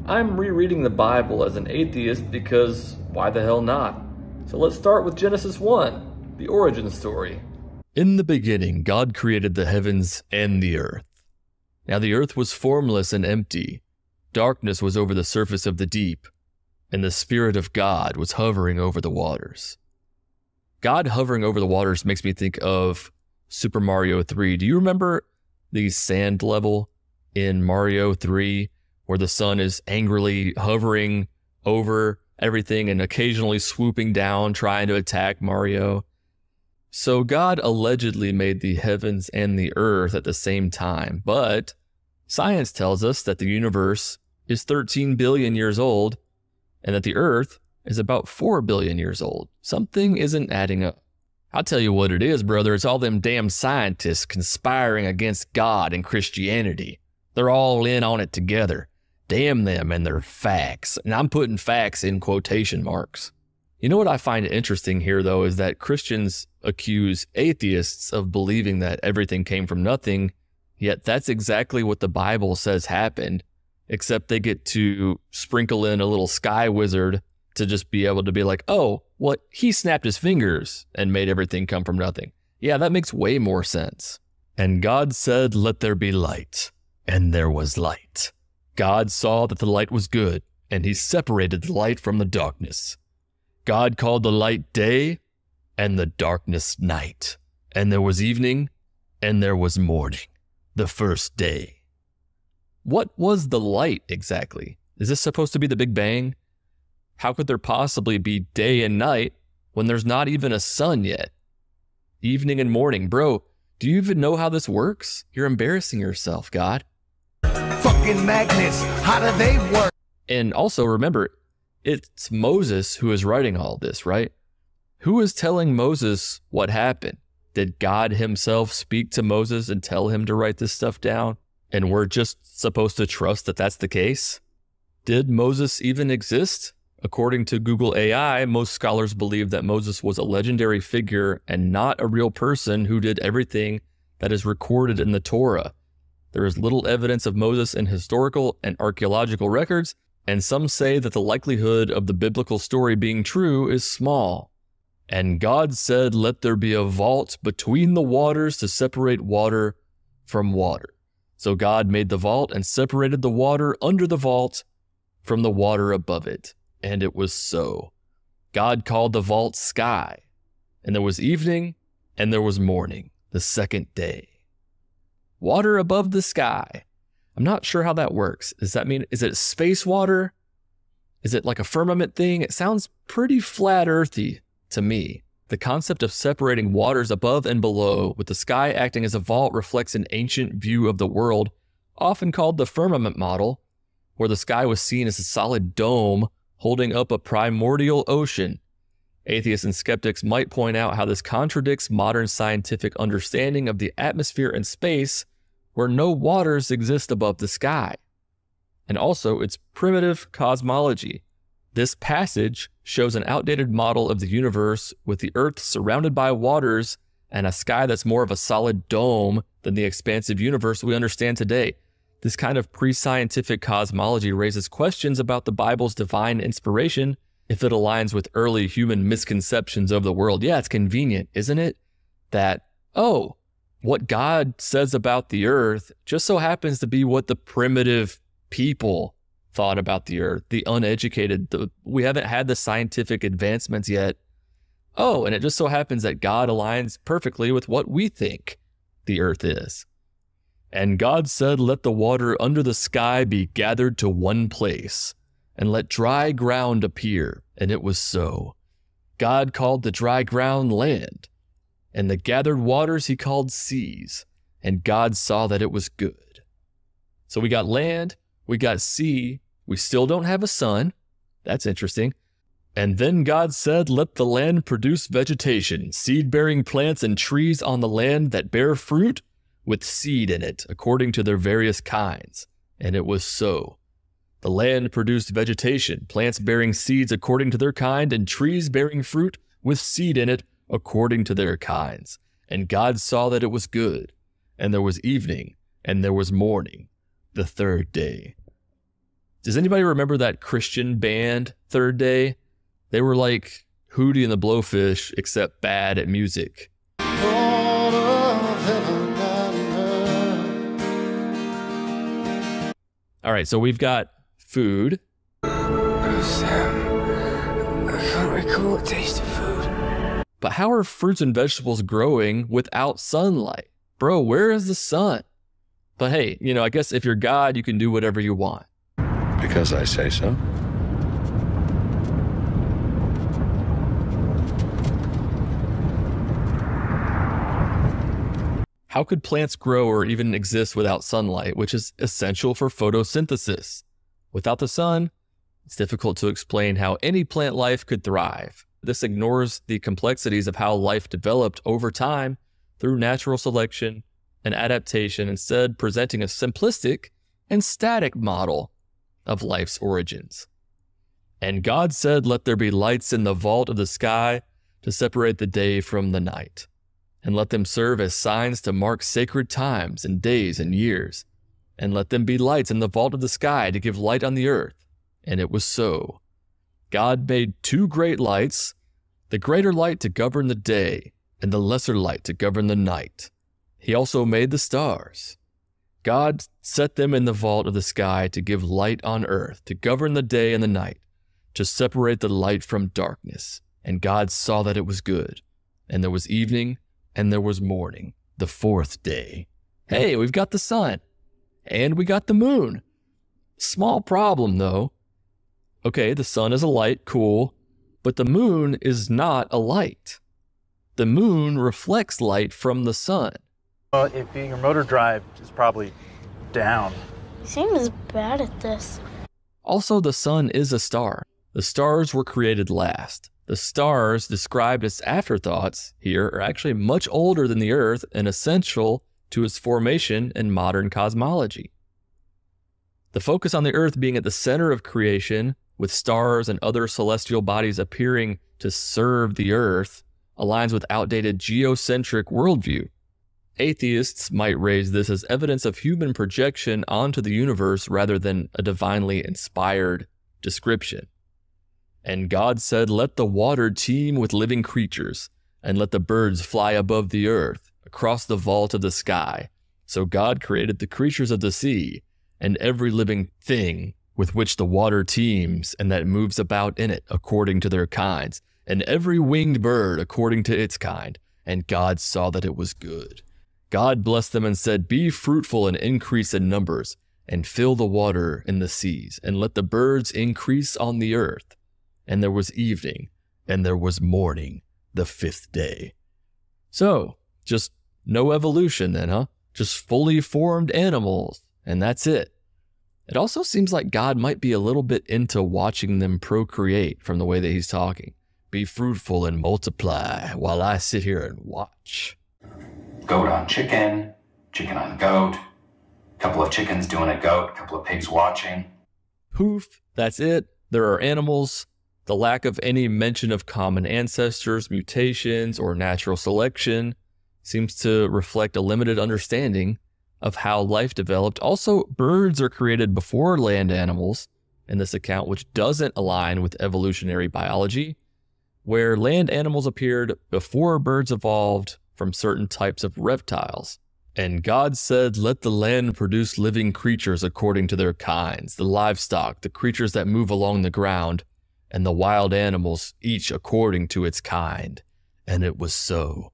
I'm rereading the Bible as an atheist because why the hell not? So let's start with Genesis 1, the origin story. In the beginning, God created the heavens and the earth. Now the earth was formless and empty. Darkness was over the surface of the deep, and the Spirit of God was hovering over the waters. God hovering over the waters makes me think of Super Mario 3. Do you remember the sand level in Mario 3 where the sun is angrily hovering over everything and occasionally swooping down trying to attack Mario? So God allegedly made the heavens and the earth at the same time, but science tells us that the universe is 13 billion years old and that the earth is about 4 billion years old. Something isn't adding up. I'll tell you what it is, brother. It's all them damn scientists conspiring against God and Christianity. They're all in on it together. Damn them and their facts. And I'm putting facts in quotation marks. You know what I find interesting here, though, is that Christians accuse atheists of believing that everything came from nothing, yet that's exactly what the Bible says happened, except they get to sprinkle in a little sky wizard to just be able to be like, oh, what? He snapped his fingers and made everything come from nothing. Yeah, that makes way more sense. And God said, "Let there be light." And there was light. God saw that the light was good, and he separated the light from the darkness. God called the light day, and the darkness night. And there was evening, and there was morning, the first day. What was the light exactly? Is this supposed to be the Big Bang? How could there possibly be day and night when there's not even a sun yet? Evening and morning. Bro, do you even know how this works? You're embarrassing yourself, God. Fucking magnets, how do they work? And also remember, it's Moses who is writing all this, right? Who is telling Moses what happened? Did God himself speak to Moses and tell him to write this stuff down? And we're just supposed to trust that that's the case? Did Moses even exist? According to Google AI, most scholars believe that Moses was a legendary figure and not a real person who did everything that is recorded in the Torah. There is little evidence of Moses in historical and archaeological records, and some say that the likelihood of the biblical story being true is small. And God said, "Let there be a vault between the waters to separate water from water." So God made the vault and separated the water under the vault from the water above it. And it was so. God called the vault sky. And there was evening and there was morning, the second day. Water above the sky. I'm not sure how that works. Does that mean, is it space water? Is it like a firmament thing? It sounds pretty flat earthy to me. The concept of separating waters above and below, with the sky acting as a vault, reflects an ancient view of the world, often called the firmament model, where the sky was seen as a solid dome holding up a primordial ocean. Atheists and skeptics might point out how this contradicts modern scientific understanding of the atmosphere and space, where no waters exist above the sky. And also its primitive cosmology. This passage shows an outdated model of the universe with the earth surrounded by waters and a sky that's more of a solid dome than the expansive universe we understand today. This kind of pre-scientific cosmology raises questions about the Bible's divine inspiration if it aligns with early human misconceptions of the world. Yeah, it's convenient, isn't it? That, oh, what God says about the earth just so happens to be what the primitive people thought about the earth, the uneducated. We haven't had the scientific advancements yet. Oh, and it just so happens that God aligns perfectly with what we think the earth is. And God said, "Let the water under the sky be gathered to one place, and let dry ground appear." And it was so. God called the dry ground land, and the gathered waters he called seas, and God saw that it was good. So we got land, we got sea, we still don't have a sun. That's interesting. And then God said, "Let the land produce vegetation, seed-bearing plants and trees on the land that bear fruit with seed in it, according to their various kinds." And it was so. The land produced vegetation, plants bearing seeds according to their kind, and trees bearing fruit with seed in it according to their kinds. And God saw that it was good. And there was evening, and there was morning, the third day. Does anybody remember that Christian band, Third Day? They were like Hootie and the Blowfish, except bad at music. All right, so we've got food. Oh, Sam, I can't recall the taste of food. But how are fruits and vegetables growing without sunlight? Bro, where is the sun? But hey, I guess if you're God, you can do whatever you want. Because I say so. How could plants grow or even exist without sunlight, which is essential for photosynthesis? Without the sun, it's difficult to explain how any plant life could thrive. This ignores the complexities of how life developed over time through natural selection and adaptation, instead presenting a simplistic and static model of life's origins. And God said, "Let there be lights in the vault of the sky to separate the day from the night, and let them serve as signs to mark sacred times and days and years. And let them be lights in the vault of the sky to give light on the earth." And it was so. God made two great lights, the greater light to govern the day, and the lesser light to govern the night. He also made the stars. God set them in the vault of the sky to give light on earth, to govern the day and the night, to separate the light from darkness. And God saw that it was good. And there was evening, and there was morning, the fourth day. Hey, we've got the sun. And we got the moon. Small problem, though. Okay, the sun is a light, cool. But the moon is not a light. The moon reflects light from the sun. Well, if your motor drive is probably down. You seem bad at this. Also, the sun is a star. The stars were created last. The stars described as afterthoughts here are actually much older than the Earth and essential to its formation in modern cosmology. The focus on the Earth being at the center of creation, with stars and other celestial bodies appearing to serve the Earth, aligns with outdated geocentric worldview. Atheists might raise this as evidence of human projection onto the universe rather than a divinely inspired description. And God said, "Let the water teem with living creatures, and let the birds fly above the earth, across the vault of the sky." So God created the creatures of the sea, and every living thing with which the water teems and that moves about in it according to their kinds, and every winged bird according to its kind. And God saw that it was good. God blessed them and said, "Be fruitful and increase in numbers, and fill the water in the seas, and let the birds increase on the earth." And there was evening, and there was morning, the fifth day. So, just no evolution then, huh? Just fully formed animals, and that's it. It also seems like God might be a little bit into watching them procreate from the way that he's talking. Be fruitful and multiply while I sit here and watch. Goat on chicken, chicken on goat, couple of chickens doing a goat, couple of pigs watching. Poof, that's it. There are animals. The lack of any mention of common ancestors, mutations, or natural selection seems to reflect a limited understanding of how life developed. Also, birds are created before land animals in this account, which doesn't align with evolutionary biology, where land animals appeared before birds evolved from certain types of reptiles. And God said, "Let the land produce living creatures according to their kinds, the livestock, the creatures that move along the ground, and the wild animals, each according to its kind." And it was so.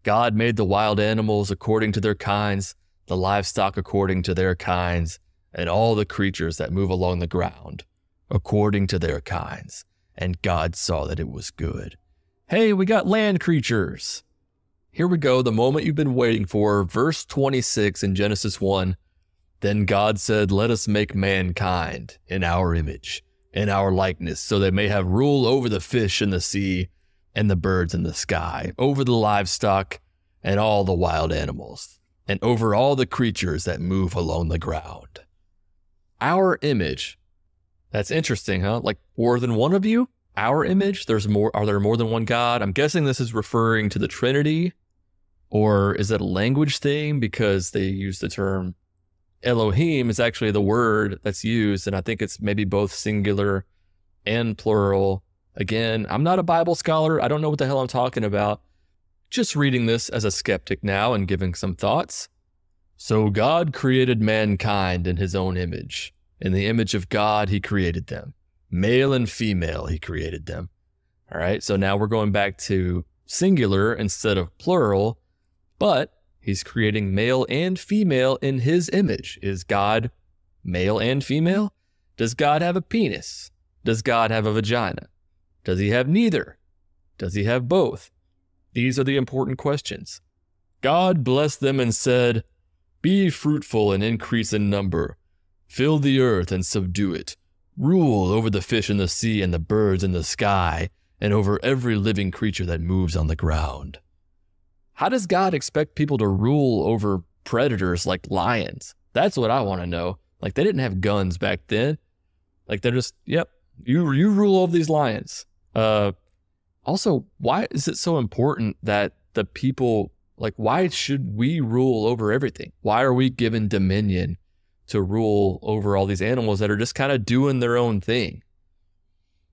God made the wild animals according to their kinds, the livestock according to their kinds, and all the creatures that move along the ground according to their kinds. And God saw that it was good. Hey, we got land creatures. Here we go, the moment you've been waiting for, verse 26 in Genesis 1. Then God said, "Let us make mankind in our image, in our likeness, so they may have rule over the fish in the sea and the birds in the sky, over the livestock and all the wild animals, and over all the creatures that move along the ground." Our image. That's interesting, huh? Like more than one of you? Our image? There's more. Are there more than one God? I'm guessing this is referring to the Trinity. Or is it a language thing because they use the term Elohim is actually the word that's used, and I think it's maybe both singular and plural. Again, I'm not a Bible scholar. I don't know what the hell I'm talking about. Just reading this as a skeptic now and giving some thoughts. So God created mankind in his own image. In the image of God, he created them. Male and female, he created them. All right, so now we're going back to singular instead of plural, but he's creating male and female in his image. Is God male and female? Does God have a penis? Does God have a vagina? Does he have neither? Does he have both? These are the important questions. God blessed them and said, "Be fruitful and increase in number. Fill the earth and subdue it. Rule over the fish in the sea and the birds in the sky, and over every living creature that moves on the ground." How does God expect people to rule over predators like lions? That's what I want to know. Like, they didn't have guns back then. Like, they're just, yep, you rule over these lions. Also, why is it so important that the people, like, why should we rule over everything? Why are we given dominion to rule over all these animals that are just kind of doing their own thing?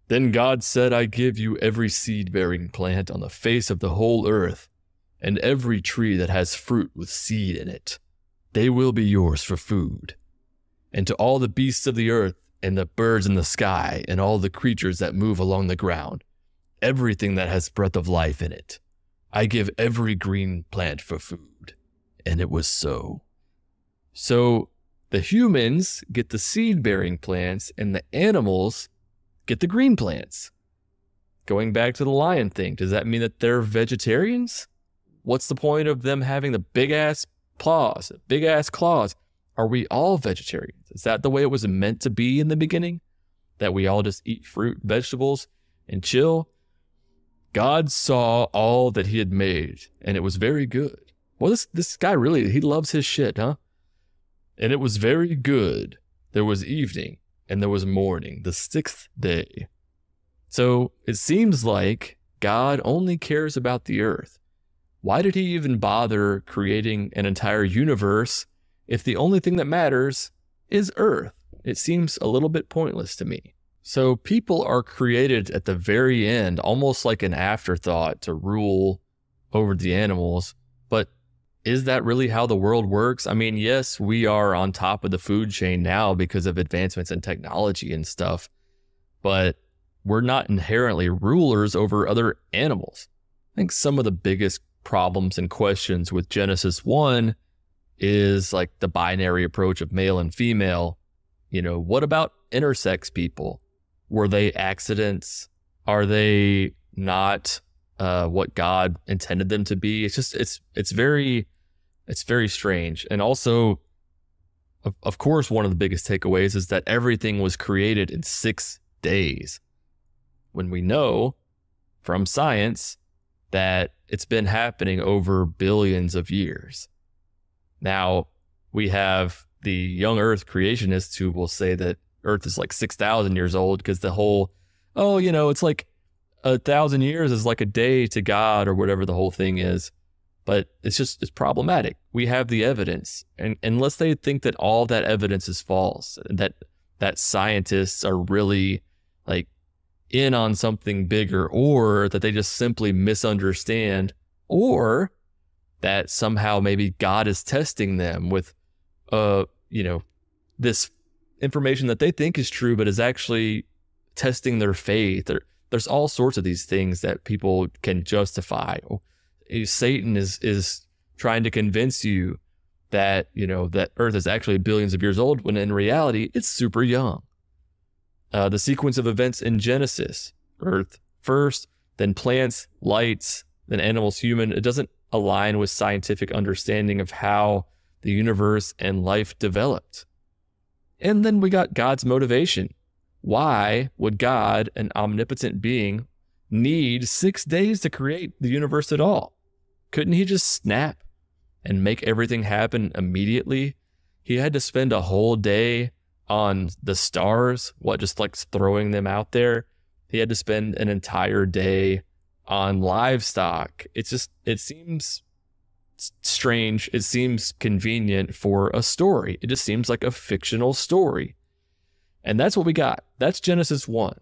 Then God said, "I give you every seed-bearing plant on the face of the whole earth, and every tree that has fruit with seed in it. They will be yours for food. And to all the beasts of the earth, and the birds in the sky, and all the creatures that move along the ground, everything that has breath of life in it, I give every green plant for food." And it was so. So the humans get the seed-bearing plants, and the animals get the green plants. Going back to the lion thing, does that mean that they're vegetarians? What's the point of them having the big-ass paws, big-ass claws? Are we all vegetarians? Is that the way it was meant to be in the beginning? That we all just eat fruit, vegetables, and chill? God saw all that he had made, and it was very good. Well, this guy really, he loves his shit, huh? And it was very good. There was evening, and there was morning, the sixth day. So it seems like God only cares about the earth. Why did he even bother creating an entire universe if the only thing that matters is earth? It seems a little bit pointless to me. So people are created at the very end, almost like an afterthought to rule over the animals. But is that really how the world works? I mean, yes, we are on top of the food chain now because of advancements in technology and stuff, but we're not inherently rulers over other animals. I think some of the biggest problems and questions with Genesis 1 is like the binary approach of male and female. You know, what about intersex people? Were they accidents? Are they not what God intended them to be? It's just, it's very strange. And also, of course, one of the biggest takeaways is that everything was created in 6 days. When we know from science that it's been happening over billions of years. Now, we have the young earth creationists who will say that Earth is like 6,000 years old because the whole, oh, you know, it's like 1,000 years is like a day to God or whatever the whole thing is. But it's problematic. We have the evidence. And unless they think that all that evidence is false, that scientists are really like in on something bigger, or that they just simply misunderstand, or that somehow maybe God is testing them with, this information that they think is true, but is actually testing their faith. There's all sorts of these things that people can justify. Satan is trying to convince you that, that Earth is actually billions of years old, when in reality, it's super young. The sequence of events in Genesis, Earth first, then plants, lights, then animals, human, it doesn't align with scientific understanding of how the universe and life developed. And then we got God's motivation. Why would God, an omnipotent being, need 6 days to create the universe at all? Couldn't he just snap and make everything happen immediately? He had to spend a whole day on the stars, just like throwing them out there. He had to spend an entire day on livestock. It seems strange. It seems convenient for a story. It just seems like a fictional story. And that's what we got. That's Genesis 1.